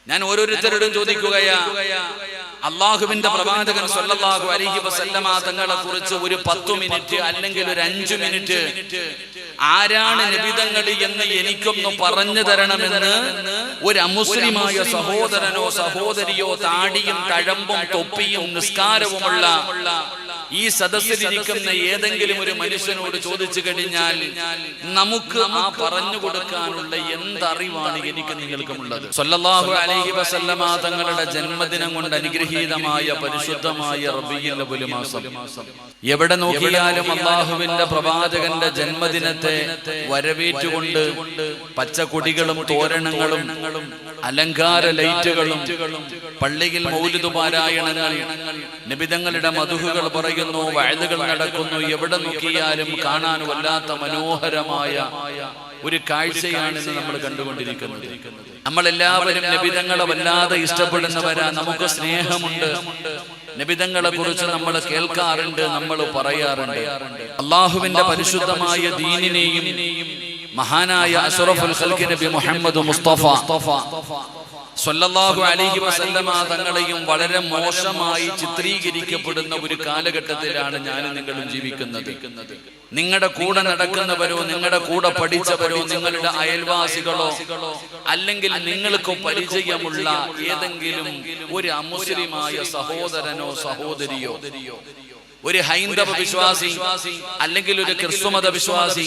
ഞാൻ ഓരോരുത്തരോടും ചോദിക്കുകയാ, അള്ളാഹുവിന്റെ പ്രവാചകൻ സ്വല്ലല്ലാഹു അലൈഹി വസല്ലമ തങ്ങളെ കുറിച്ച് ഒരു 10 മിനിറ്റ് അല്ലെങ്കിൽ ഒരു 5 മിനിറ്റ് ആരാണ് നബിതങ്ങൾ എന്ന് എനിക്കൊന്ന് പറഞ്ഞു തരണമെന്ന് ഒരു അമുസ്ലിമായ സഹോദരനോ സഹോദരിയോ താടിയും തഴമ്പും തൊപ്പിയും നിസ്കാരവുമുള്ള ഈ സദസ്സിലിരിക്കുന്ന ഏതെങ്കിലും ഒരു മനുഷ്യനോട് ചോദിച്ചു കഴിഞ്ഞാൽ നമുക്ക് ആ പറഞ്ഞു കൊടുക്കാനുള്ള എന്തറിവാണ് എനിക്ക് നിങ്ങൾക്കുമുള്ളത്? സ്വല്ലല്ലാഹു അലൈഹി വസല്ലമ തങ്ങളുടെ ജന്മദിനം കൊണ്ട് അനുഗ്രഹീതമായ പരിശുദ്ധമായ റബീഉൽ അവ്വൽ മാസം, എവിടെ നോക്കിയാലും അല്ലാഹുവിന്റെ പ്രവാചകന്റെ ജന്മദിനത്തെ വരവേറ്റുകൊണ്ട് പച്ചക്കൊടികളും തോരണങ്ങളും അലങ്കാര ലൈറ്റുകളും പള്ളിയിൽ മൗലിദ് പാരായണങ്ങൾ, നബിതങ്ങളുടെ മധുഹുകൾ പറയുന്നു, വഅദുകൾ നടക്കുന്നു. എവിടെ നോക്കിയാലും കാണാൻ വല്ലാത്ത മനോഹരമായ ഒരു കാഴ്ചയാണിന്ന് നമ്മൾ കണ്ടുകൊണ്ടിരിക്കുന്നത്. നമ്മളെല്ലാവരും നബിതങ്ങളെ വല്ലാതെ ഇഷ്ടപ്പെടുന്നവരാ. നമുക്ക് സ്നേഹമുണ്ട്. നബിതങ്ങളെ കുറിച്ച് നമ്മൾ കേൾക്കാറുണ്ട്, നമ്മൾ പറയാറുണ്ട്. അള്ളാഹുവിന്റെ പരിശുദ്ധമായ ദീനിനെയും മഹാനായ അഷ്റഫുൽ ഖൽഖ് നബി മുഹമ്മദ് മുസ്തഫ സ്വല്ലല്ലാഹു അലൈഹി വസല്ലമ തങ്ങളെയും വളരെ മോശമായി ചിത്രീകരിക്കപ്പെടുന്ന ഒരു കാലഘട്ടത്തിലാണ് ഞാനും നിങ്ങളും ജീവിക്കുന്നത്. നിങ്ങളുടെ കൂടെ നടക്കുന്നവരോ, നിങ്ങളുടെ കൂടെ പഠിച്ചവരോ, നിങ്ങളുടെ അയൽവാസികളോ, അല്ലെങ്കിൽ നിങ്ങൾക്ക് പരിചയമുള്ള ഏതെങ്കിലും ഒരു അമുസ്ലിമായ സഹോദരനോ സഹോദരിയോ, ഒരു ഹൈന്ദവ വിശ്വാസി അല്ലെങ്കിൽ ഒരു ക്രിസ്തുമത വിശ്വാസി,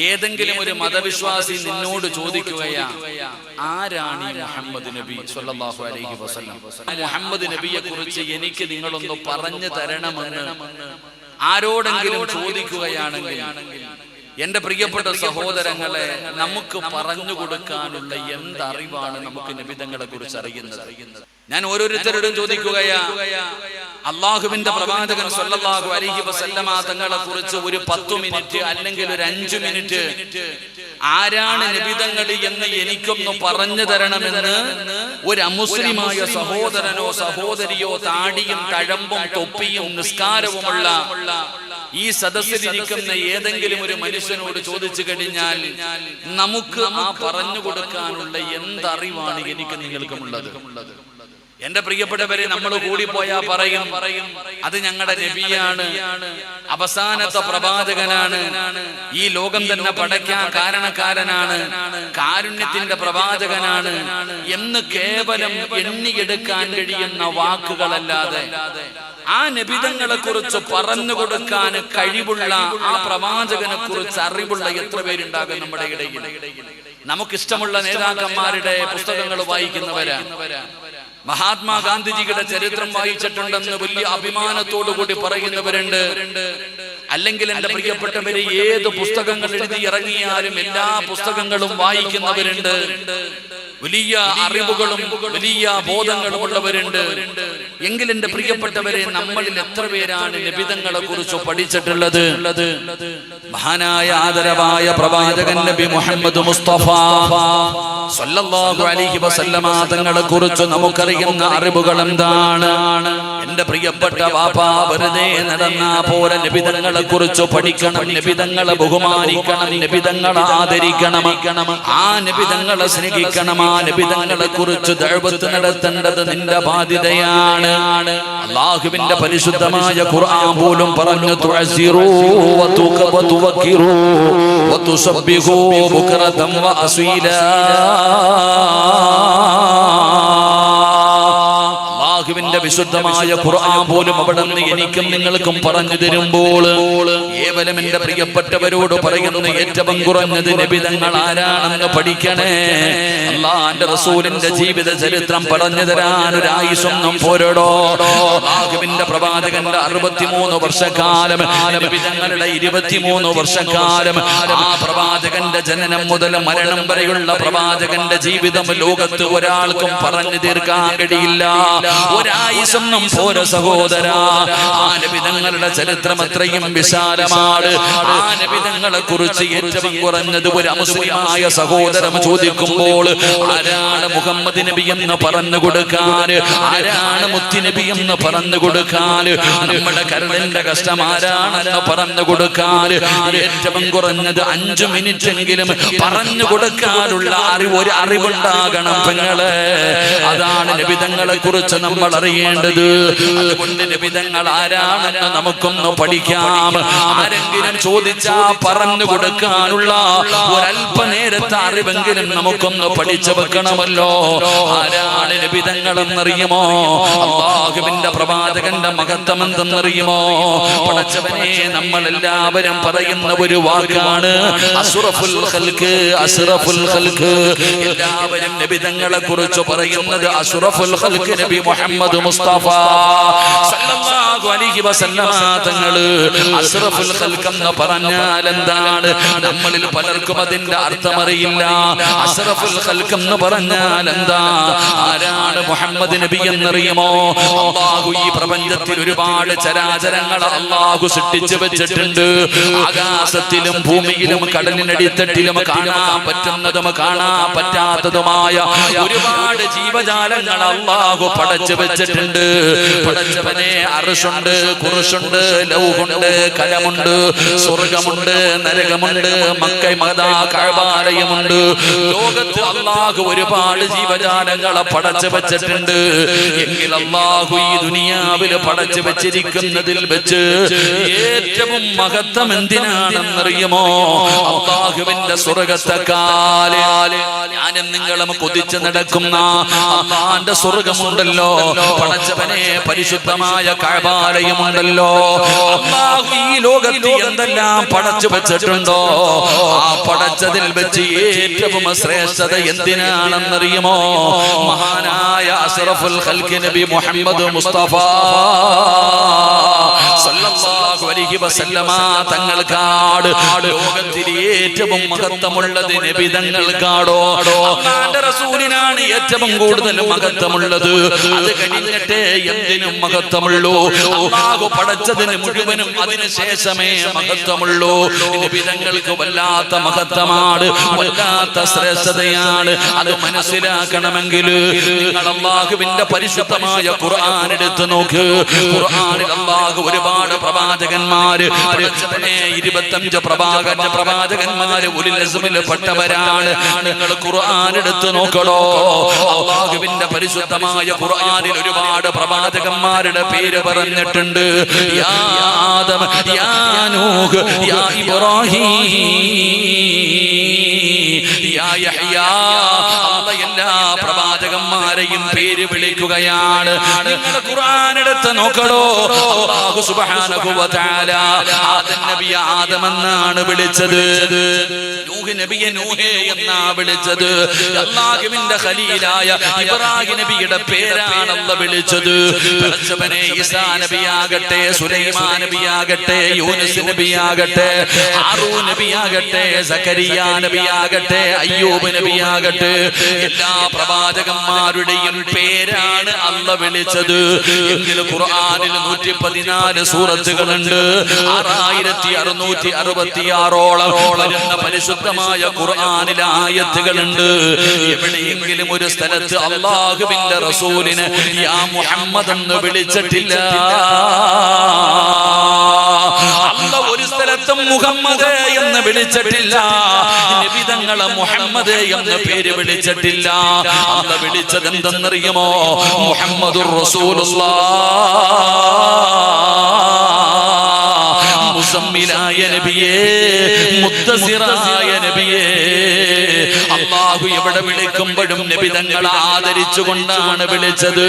ഏതെങ്കിലും ഒരു മതവിശ്വാസി നിന്നോട് ചോദിക്കുകയാ, ആരാണ് ഈ മുഹമ്മദ് നബി സ്വല്ലല്ലാഹു അലൈഹി വസല്ലം? മുഹമ്മദ് നബിയെ കുറിച്ച് എനിക്ക് നിങ്ങളൊന്ന് പറഞ്ഞു തരണമെന്ന് ആരോടെങ്കിലും ചോദിക്കുകയാണെങ്കിൽ, എന്റെ പ്രിയപ്പെട്ട സഹോദരങ്ങളെ, നമുക്ക് പറഞ്ഞു കൊടുക്കാനുള്ള എന്തറിവാണ് നമുക്ക് നബിതങ്ങളെ കുറിച്ച് അറിയുന്നത്? ഞാൻ ഓരോരുത്തരോടും ചോദിക്കുകയാ, അള്ളാഹുവിന്റെ പ്രവാചകൻ സ്വല്ലല്ലാഹു അലൈഹി വസല്ലമ തങ്ങളെ കുറിച്ച് ഒരു 10 മിനിറ്റ് അല്ലെങ്കിൽ ഒരു 5 മിനിറ്റ് ആരാണ് നബിതങ്ങൾ എന്ന് എനിക്കൊന്ന് പറഞ്ഞു തരണമെന്ന് ഒരു അമുസ്ലിമായ സഹോദരനോ സഹോദരിയോ താടിയും തഴമ്പും തൊപ്പിയും നിസ്കാരവുമുള്ള ഈ സദസ്സിലിരിക്കുന്ന ഏതെങ്കിലും ഒരു മനുഷ്യനോട് ചോദിച്ചു കഴിഞ്ഞാൽ നമുക്ക് ആ പറഞ്ഞു കൊടുക്കാനുള്ള എന്തറിവാണ് എനിക്ക് നിങ്ങൾക്കുമുള്ളത്? എന്റെ പ്രിയപ്പെട്ടവരെ, നമ്മൾ കൂടിപ്പോയാ പറയും അത് ഞങ്ങളുടെ നബിയാണ്, അവസാനത്തെ പ്രവാചകനാണ്, ഈ ലോകം തന്നെ പടയ്ക്കാൻ കാരണക്കാരനാണ്, കാരുണ്യത്തിന്റെ പ്രവാചകനാണ് എന്ന് കേവലം എണ്ണിയെടുക്കാൻ കഴിയുന്ന വാക്കുകളല്ലാതെ ആ നബിതങ്ങളെ കുറിച്ച് പറഞ്ഞു കൊടുക്കാൻ കഴിവുള്ള ആ പ്രവാചകനെ കുറിച്ച് അറിവുള്ള എത്ര പേരുണ്ടാകും നമ്മുടെ ഇടയിൽ? നമുക്കിഷ്ടമുള്ള നേതാക്കന്മാരുടെ പുസ്തകങ്ങൾ വായിക്കുന്നവരാ. മഹാത്മാഗാന്ധിജിയുടെ ചരിത്രം വായിച്ചിട്ടുണ്ടെന്ന് വലിയ അഭിമാനത്തോടു കൂടി പറയുന്നവരുണ്ട്. അല്ലെങ്കിൽ എന്റെ പ്രിയപ്പെട്ടവരെ, ഏത് പുസ്തകങ്ങൾ എഴുതി ഇറങ്ങിയാലും എല്ലാ പുസ്തകങ്ങളും വായിക്കുന്നവരുണ്ട്. വലിയ അറിവുകളും വലിയ ബോധങ്ങളും ഉള്ളവരുണ്ട്. എങ്കിൽ എന്റെ പ്രിയപ്പെട്ടവരെ, നമ്മളിൽ എത്ര പേരാണ് നബിതങ്ങളെ കുറിച്ച് പഠിച്ചിട്ടുള്ളത്? മഹാനായ ആദരവായ പ്രവാചകൻ നബി മുഹമ്മദ് മുസ്തഫ സ്വല്ലല്ലാഹു അലൈഹി വസല്ലമ തങ്ങളെ കുറിച്ച് നമുക്കറിയുന്ന അറിവുകൾ എന്താണ്? എന്റെ പ്രിയപ്പെട്ട വാപ്പാ, വെറുതെ നടന്നാ പോലെ നബിതങ്ങളെ കുറിച്ച് പഠിക്കണം, നബിതങ്ങളെ ബഹുമാനിക്കണം, നബിതങ്ങളെ ആദരിക്കണം, ആ നബിതങ്ങളെ സ്നേഹിക്കണം, ആ നബിതങ്ങളെ കുറിച്ച് ദഅവത്ത് നടത്തേണ്ടത് നിന്റെ ബാധ്യതയാണ്. അല്ലാഹുവിന്റെ പരിശുദ്ധമായ ഖുർആൻ പോലും പറഞ്ഞു, തുഅസിറൂ വതുവക്കിറൂ വതുസബ്ബിഹൂ ബുക്റതൻ വഅസീലാ. അല്ലാഹുവിന്റെ വിശുദ്ധമായ ഖുർആൻ പോലും അവിടെ നിന്ന് എനിക്കും നിങ്ങൾക്കും പറഞ്ഞു തരുമ്പോൾ കേവലം എന്റെ പ്രിയപ്പെട്ടവരോട് പറയുന്നു, ഏറ്റവും കുറഞ്ഞത് നബിതങ്ങൾ ആരാണെന്ന് പഠിക്കണേ. അല്ലാഹുവിന്റെ റസൂലിന്റെ ജീവിത ചരിത്രം പറഞ്ഞു തരാൻ ഒരു ആയുസ്സൊന്നും പോരടോ. അല്ലാഹുവിന്റെ പ്രവാചകന്റെ 63 വർഷക്കാലം, നബിതങ്ങളുടെ 23 വർഷക്കാലം, ആ പ്രവാചകന്റെ ജനനം മുതൽ മരണം വരെയുള്ള പ്രവാചകന്റെ ജീവിതം ലോകത്ത് ഒരാൾക്കും പറഞ്ഞു തീർക്കാൻ കഴിയില്ല. ഒരായുസ്സൊന്നും പോര സഹോദരാ. ആ നബിതങ്ങളുടെ ചരിത്രം അത്രയും വിശാലമാണ്. ആ നബിതങ്ങളെ കുറിച്ച് ഏറ്റവും കുറഞ്ഞത് ഒരു മുസ്ലിമായ സഹോദരൻ ചോദിക്കുമ്പോൾ ആരാണ് മുഹമ്മദ് നബി എന്ന് പറഞ്ഞു കൊടുക്കാൻ, ആരാണ് മുത്തി നബി എന്ന് പറഞ്ഞു കൊടുക്കാൻ, നമ്മുടെ കരളിന്റെ കഷ്ടം ആരാണെന്ന് പറഞ്ഞു കൊടുക്കാൻ ഏറ്റവും കുറഞ്ഞത് 5 മിനിറ്റെങ്കിലും പറഞ്ഞു കൊടുക്കാനുള്ള ഒരു അറിവുണ്ടാകണം പെങ്ങളെ. അതാണ് നബിതങ്ങളെ കുറിച്ച് നമ്മൾ അറിയേണ്ടത്. അതുകൊണ്ട് നബിതങ്ങൾ ആരാണെന്ന് നമുക്കൊന്ന് പഠിക്കാം. ആരെങ്കിലും ചോദിച്ചാ പറഞ്ഞു കൊടുക്കാനുള്ള ഒരല്പനേരത്തെ അറിവെങ്കിലും നമുക്കൊന്ന് പഠിച്ചു വെക്കണമല്ലോ. ആരാണ് നബിതങ്ങളെന്നറിയുമോ? അല്ലാഹുവിന്റെ പ്രവാചകന്റെ മഹത്വം എന്തെന്നറിയുമോ? പടച്ചവനെ, നമ്മൾ എല്ലാവരും പറയുന്ന ഒരു വാക്കാണ് അസ്റഫുൽ ഖൽഖ്, അസ്റഫുൽ ഖൽഖ്. എല്ലാവരും നബിതങ്ങളെ കുറിച്ച് പറയുന്നത് അസ്റഫുൽ ഖൽഖ് നബി മുഹമ്മദ് മുസ്തഫ സല്ലല്ലാഹു അലൈഹി വസല്ലമ തങ്ങള്. അസ്റഫുൽ ഖൽഖ് എന്ന് പറഞ്ഞാൽ എന്താണ്? നമ്മളിൽ പലർക്കും അതിന്റെ അർത്ഥം അറിയില്ല. അസ്റഫുൽ ഖൽഖ് എന്ന് പറഞ്ഞാൽ എന്താ? ആരാണ് മുഹമ്മദ് നബി എന്നറിയുമോ? അല്ലാഹു ഈ പ്രപഞ്ചത്തിൽ ഒരുപാട് ചരാചരങ്ങൾ അല്ലാഹു സൃഷ്ടിച്ചു വെച്ചിട്ടുണ്ട്. ആകാശത്തിലും ഭൂമിയിലും കടലിനടിത്തട്ടിലും കാണാൻ പറ്റുന്നതും കാണാൻ പറ്റാത്തതുമായ ഒരുപാട് ജീവജാലങ്ങൾ അല്ലാഹു പടച്ചു വെച്ചിട്ടുണ്ട്. പടച്ചവനെ, അർശുണ്ട്, കുർശുണ്ട്, ലൗഹുണ്ട്, കലമുണ്ട്, സ്വർഗമുണ്ട്, നരകമുണ്ട്, മക്ക മദാ കഅബാലയമുണ്ട്. ലോകത്ത് അല്ലാഹു ഒരുപാട് ജീവജാലങ്ങളെ പടച്ചു വെച്ചിട്ടുണ്ട്. എങ്കിൽ അല്ലാഹു ഈ ദുനിയാവിൽ പടച്ചു വെച്ചിരിക്കുന്നതിൽ വെച്ച് ഏറ്റവും മഹത്വം എന്തിനാണെന്നറിയുമോ? അല്ലാഹുവിന്റെ സ്വർഗത്തെക്കാൾ ഞാനും നിങ്ങളും കൊതിച്ചു നടക്കുന്ന അല്ലാഹുവിന്റെ സ്വർഗമുണ്ടല്ലോ. പടച്ചവനെ, പരിശുദ്ധമായ കഅബാലയമുണ്ടല്ലോ. അല്ലാഹു ഈ ലോകത്ത് എന്തെല്ലാം പടച്ചു വെച്ചിട്ടുണ്ടോ ആ പടച്ചതിൽ വെച്ച് ഏറ്റവും ശ്രേഷ്ഠത എന്തിനാണെന്നറിയുമോ? മഹാനായ അസ്റഫുൽ ഖൽഖ് നബി മുഹമ്മദ് മുസ്തഫ സല്ലല്ലാഹു അലൈഹി വസല്ലമ തങ്ങൾക്കാട് ലോകത്തിൽ ഏറ്റവും മഹത്വമുള്ളത് നബിതങ്ങൾക്കാടോ? അല്ലാഹുവിന്റെ റസൂലിനാണ് ഏറ്റവും കൂടുതൽ മഹത്വമുള്ളത്. അത് കഴിഞ്ഞിട്ട് എന്തിനും മഹത്വമുള്ളൂ. അല്ലാഹു പടച്ചതിന് മുഴുവനും അതിനുശേഷമേ മഹത്വമുള്ളൂ. നബിതങ്ങൾക്ക് വല്ലാത്ത മഹത്വമാണ്, വല്ലാത്ത ശ്രേഷ്ഠതയാണ്. അത് മനസ്സിലാക്കണമെങ്കിൽ നിങ്ങൾ അല്ലാഹുവിന്റെ പരിശുദ്ധമായ ഖുർആൻ എടുത്തു നോക്ക്. ഖുർആനിൽ അല്ലാഹു ഒരുപാട് പ്രവാചകന്മാര്, 25 പ്രവാചകന്മാര് ഉലുൽ അസ്മിൽ പെട്ടവരാണ്. നിങ്ങൾ ഖുർആൻ എടുത്തു നോക്കണോ? അല്ലാഹുവിന്റെ പരിശുദ്ധമായ ഖുർആനിൽ ഒരുപാട് പ്രവാചകന്മാരുടെ പേര് പറഞ്ഞിട്ടുണ്ട്. യാ ആദം, യാ നൂഹ്, യാ ഇബ്രാഹീം, യാ യഹ്യാ. എല്ലാ പ്രവാചകന്മാരെയും പേര് വിളിക്കുകയാണ്. നിങ്ങൾ ഖുർആൻ എടുത്ത് നോക്കണോ? അല്ലാഹു സുബ്ഹാനഹു വ തആല ആദം നബിയെ ആദം എന്നാണ് വിളിച്ചത്. നൂഹ് നബിയെ നൂഹേ എന്നാ വിളിച്ചത്. അല്ലാഹുവിന്റെ ഖലീലായ ഇബ്രാഹിം നബിയുടെ പേരാണ് അല്ലാഹു വിളിച്ചത്. പടച്ചവനെ, ഈസാ നബിയാകട്ടെ, സുലൈമാൻ നബിയാകട്ടെ, യൂനുസ് നബിയാകട്ടെ, ഹാറൂൻ നബിയാകട്ടെ, സക്കരിയ നബിയാകട്ടെ, അയ്യൂബ് നബിയാകട്ടെ, എല്ലാ പ്രവാചകന്മാരുടെയും പേരാണ് അല്ലാഹു വിളിച്ചത്. എങ്കിൽ ഖുർആനിൽ 114 സൂറത്തുകളുണ്ട്. 6666ഓളം വരുന്ന പരിശുദ്ധമായ ഖുർആനിലെ ആയത്തുകളുണ്ട്. എവിടെയെങ്കിലും ഒരു സ്ഥലത്ത് അല്ലാഹുവിന്റെ റസൂലിനെ യാ മുഹമ്മദ് എന്ന് വിളിച്ചിട്ടില്ല. അല്ലാഹു ഒരു സ്ഥലത്തും മുഹമ്മദ് എന്ന് വിളിച്ചിട്ടില്ല. നബിതങ്ങളെ മുഹമ്മദ് എന്ന പേര് വിളിച്ചിട്ടില്ല. അല്ലാഹു വിളിച്ചത് എന്തെന്നറിയുമോ? മുഹമ്മദുർ റസൂലുള്ളാഹ്, മുസമ്മിലായ നബിയേ, മുദ്ദസിറായ നബിയേ. അല്ലാഹു എവിടെ വിളിക്കുമ്പോഴും നബിതങ്ങളെ ആദരിച്ചുകൊണ്ടാണ് വിളിച്ചത്.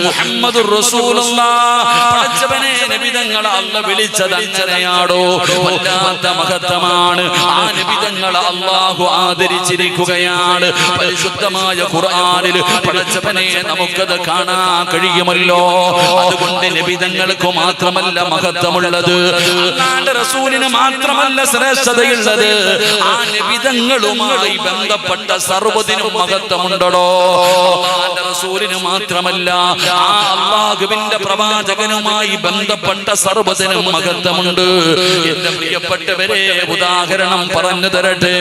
മുഹമ്മദുർ റസൂലുള്ളാഹ്. പടച്ചവനെ, നബിതങ്ങളെ അല്ലാഹു വിളിച്ചത് അങ്ങനെയാടോ? വല്ലാത്ത മഹത്വമാണ്. ആ നബിതങ്ങളെ അല്ലാഹു ആദരിച്ചിരിക്കുകയാണ്. പരിശുദ്ധമായ ഖുർആനിൽ പടച്ചവനെ നമുക്കത് കാണാൻ കഴിയുമല്ലോ. അതുകൊണ്ട് നബിതങ്ങൾക്ക് മാത്രമല്ല മഹത്വമുള്ളത്, അല്ലാഹുവിന്റെ റസൂലിന് മാത്രമല്ല ശ്രേഷ്ഠതയുള്ളത്. ആ നബിതങ്ങളുമായി ബന്ധപ്പെട്ട സർവ്വതിനും മഹത്വമുണ്ടോ? അല്ലാഹുവിന്റെ റസൂലിന് മാത്രമല്ല ആ അല്ലാഹുവിന്റെ പ്രവാചകനുമായി ബന്ധപ്പെട്ട സർവ്വതിനും മഹത്വമുണ്ട്. എന്റെ പ്രിയപ്പെട്ടവരെ, ഉദാഹരണം പറഞ്ഞു തരട്ടെ.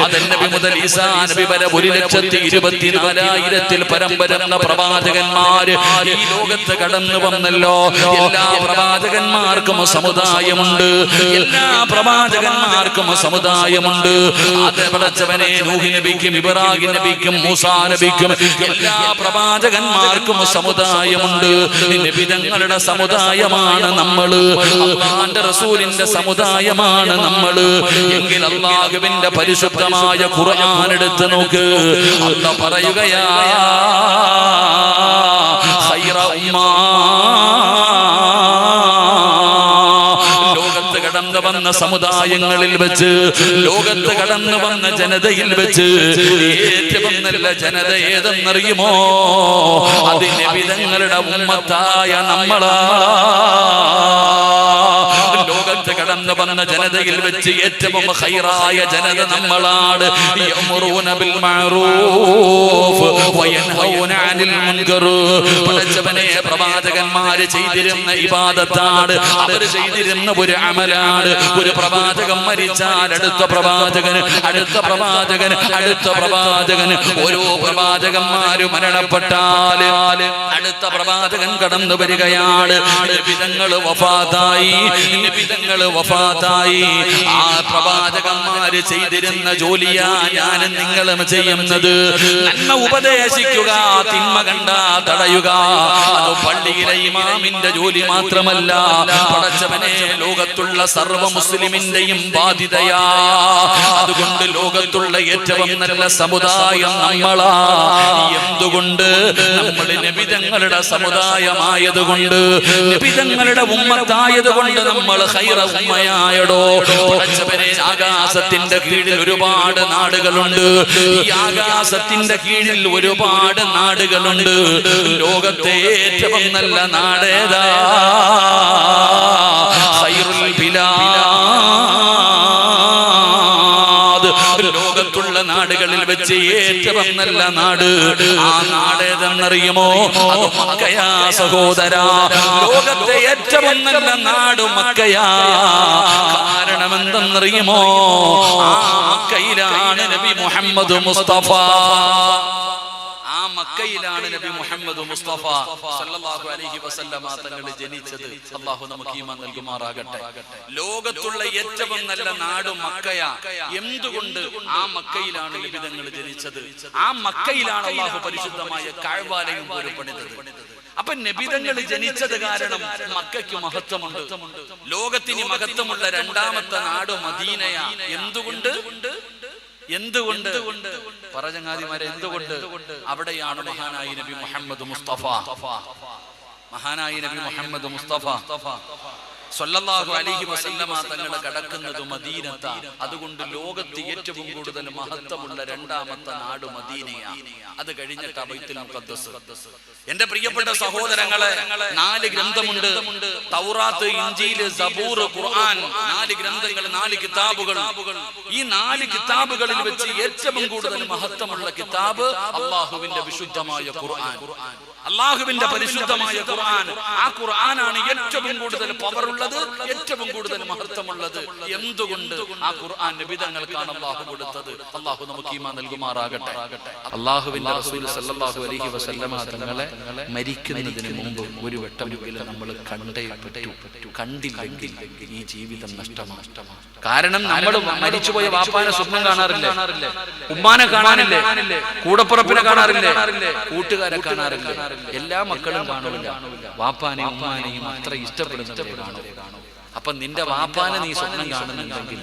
ആദം നബി മുതൽ ഈസാ നബി വരെ 1,24,000 പരം വരുന്ന പ്രവാചകന്മാര് ഈ ലോകത്ത് കടന്നു വന്നല്ലോ. എല്ലാ പ്രവാചകന്മാർക്കും സമുദായമുണ്ട്. എല്ലാ പ്രവാചകന്മാർക്കും സമുദായമുണ്ട്. അത് പടച്ചവനെ നൂഹ് നബിക്കും ഇബ്രാഹിം നബിക്കും മൂസാ നബിക്കും എല്ലാ പ്രവാചകന്മാർക്കും സമുദായമുണ്ട്. നബിതങ്ങളുടെ സമുദായമാണ് നമ്മള്. അല്ലാഹുവിന്റെ റസൂലിന്റെ സമുദായമാണ് നമ്മള്. എങ്കിൽ അല്ലാഹുവിന്റെ പരിശുദ്ധമായ ഖുർആൻ എടുത്ത് നോക്ക്. അല്ലാഹ് പറയുകയാ ഖൈറ ഉമ്മ, ലോകത്ത് കടന്നു വന്ന സമുദായങ്ങളിൽ വെച്ച്, ലോകത്ത് കടന്നു വന്ന ജനതയിൽ വെച്ച് ഏറ്റവും നല്ല ജനത ഏതെന്നറിയുമോ? അത് നബിതങ്ങളുടെ ഉമ്മത്തായ നമ്മളാ. ലോകത്ത് കടന്നു വന്ന ജനതയിൽ വെച്ച് ഏറ്റവും ഖൈറായ ജനത നമ്മളാണ്. യഅ്മുറൂന ബിൽ മഅറൂഫ് വയൻഹൗന അനിൽ മുൻകർ. പടച്ചവനെ, പ്രവാചകന്മാര് ചെയ്തിരുന്ന ഇബാദത്താണ്, അവർ ചെയ്തിരുന്ന ഒരു അമലാണ്. ഒരു പ്രവാചകൻ മരിച്ചാൽ അടുത്ത പ്രവാചകന്, അടുത്ത പ്രവാചകന്, അടുത്ത പ്രവാചകന്. ഓരോ പ്രവാചകന്മാര് മരണപ്പെട്ടാൽ അടുത്ത പ്രവാചകൻ കടന്നു വരികയാണ്. നബിതങ്ങൾ വഫാത്തായി, നബിതങ്ങൾ വഫാത്തായി. ആ പ്രവാചകന്മാര് ചെയ്തിരുന്ന ജോലിയാ ഞാനും നിങ്ങളും ചെയ്യുന്നത്. നന്മ ഉപദേശിക്കുക, തിന്മ കണ്ടാ തടയുക. അത് പള്ളിയിലെ ഇമാമിന്റെ ജോലി മാത്രമല്ല, പടച്ചവനെ, ലോകത്തുള്ള സർവ്വ മുസ്ലിമിന്റെയും ബാധ്യതയാ. അതുകൊണ്ട് ലോകത്തുള്ള ഏറ്റവും നല്ല സമുദായം നമ്മളാ. എന്തുകൊണ്ട്? നമ്മൾ നബിതങ്ങളുടെ സമുദായമായതുകൊണ്ട്, നബിതങ്ങളുടെ ഉമ്മത്തായതുകൊണ്ട് നമ്മൾ ഖൈറ ഉമ്മയായടോ. പടച്ചവനെ, ആകാശത്തിന്റെ കീഴിൽ ഒരുപാട് നാടുകളുണ്ട്. ഈ ആകാശത്തിന്റെ കീഴിൽ ഒരുപാട് നാടുകളുണ്ട്. ലോകത്തെ ഏറ്റവും നല്ല നാടേതാ? ഖൈറുൽ ബിലാദ്. ലോകത്തുള്ള നാടുകളിൽ വെച്ച് ഏറ്റവും നല്ല നാട്, ആ നാടേതെന്നറിയുമോ? അത് മക്കയാ സഹോദരാ. ലോകത്തെ ഏറ്റവും നല്ല നാട് മക്കയാ. കാരണം എന്തെന്നറിയുമോ? ആ മക്കയിലാണ് നബി മുഹമ്മദ് മുസ്തഫ. ആ മക്കയിലാണ് നബി മുഹമ്മദ് മുസ്തഫ സല്ലല്ലാഹു അലൈഹി വസല്ലമ തങ്ങൾ ജനിച്ചത്. അല്ലാഹു നമുക്ക് ഈമാൻ നൽകുമാറാകട്ടെ. ലോകത്തുള്ള ഏറ്റവും നല്ല നാട് മക്കയാ. എന്തുകൊണ്ട്? ആ മക്കയിലാണ് നബി തങ്ങൾ ജനിച്ചത്. ആ മക്കയിലാണ് അല്ലാഹു പരിശുദ്ധമായ കഅബയും പണിതത്. അപ്പൊ നബിതങ്ങൾ ജനിച്ചത് കാരണം മക്കയ്ക്ക് മഹത്വമുണ്ട്. ലോകത്തിന് മഹത്വമുള്ള രണ്ടാമത്തെ നാട് മദീനയാ. എന്തുകൊണ്ട്? എന്തുകൊണ്ട്? പറചങ്ങാതിമാരെ, എന്തുകൊണ്ട്? അവിടെയാണ് മഹാനായ നബി മുഹമ്മദ് മുസ്തഫ, മഹാനായ നബി മുഹമ്മദ് മുസ്തഫ സല്ലല്ലാഹു അലൈഹി വസല്ലമ തങ്ങൾ കടക്കുന്നത് മദീനത്താ. അതുകൊണ്ട് ലോകത്ത് ഏറ്റവും കൂടുതൽ മഹത്വമുള്ള രണ്ടാമത്തെ നാട് മദീനയാണ്. അത് കഴിഞ്ഞിട്ട് ബൈത്തുൽ മുഖദ്ദസ്. എന്റെ പ്രിയപ്പെട്ട സഹോദരങ്ങളെ, 4 ഗ്രന്ഥമുണ്ട്: തൗറാത്ത്, ഇൻജീൽ, സബൂർ, ഖുർആൻ. 4 ഗ്രന്ഥങ്ങൾ, 4 കിതാബുകൾ. ഈ 4 കിതാബുകളിൽ വെച്ച് ഏറ്റവും കൂടുതൽ മഹത്വമുള്ള കിതാബ് അല്ലാഹുവിന്റെ വിശുദ്ധമായ ഖുർആൻ, അല്ലാഹുവിന്റെ പരിശുദ്ധമായ ഖുർആൻ. ആ ഖുർആനാണ് ഏറ്റവും കൂടുതൽ പവറുള്ളത്, ഏറ്റവും കൂടുതൽ മഹത്വമുള്ളത്. എന്തുകൊണ്ട്? ആ ഖുർആൻ നബിതങ്ങൾക്കാണ് അല്ലാഹു കൊടുത്തത്. അല്ലാഹു നമുക്ക് ഈമാൻ നൽകുമാറാകട്ടെ. അല്ലാഹുവിന്റെ റസൂൽ സല്ലല്ലാഹു അലൈഹി വസല്ലമ തങ്ങളെ മരിക്കുന്നതിന് മുമ്പ് ഒരു വട്ടമെങ്കിലും നമ്മൾ കണ്ടേ പറ്റൂ. കണ്ടില്ലെങ്കിൽ ഈ ജീവിതം നഷ്ടമാണ്. കാരണം നമ്മൾ മരിച്ചുപോയ വാപ്പാനെ സ്വപ്നം കാണാറില്ലേ? ഉമ്മാനെ കാണാനില്ലേ? കൂടപ്പുറപ്പിനെ കാണാറില്ലേ? കൂട്ടുകാരെ കാണാറില്ലേ? എല്ലാ മക്കളും കാണൂല. വാപ്പാനെയും ഉമ്മാനെയും അത്ര ഇഷ്ടപ്പെടുന്നവരെ കാണൂ. അപ്പൊ നിന്റെ വാപ്പാനെ നീ സ്വപ്നം കാണുന്നുണ്ടെങ്കിൽ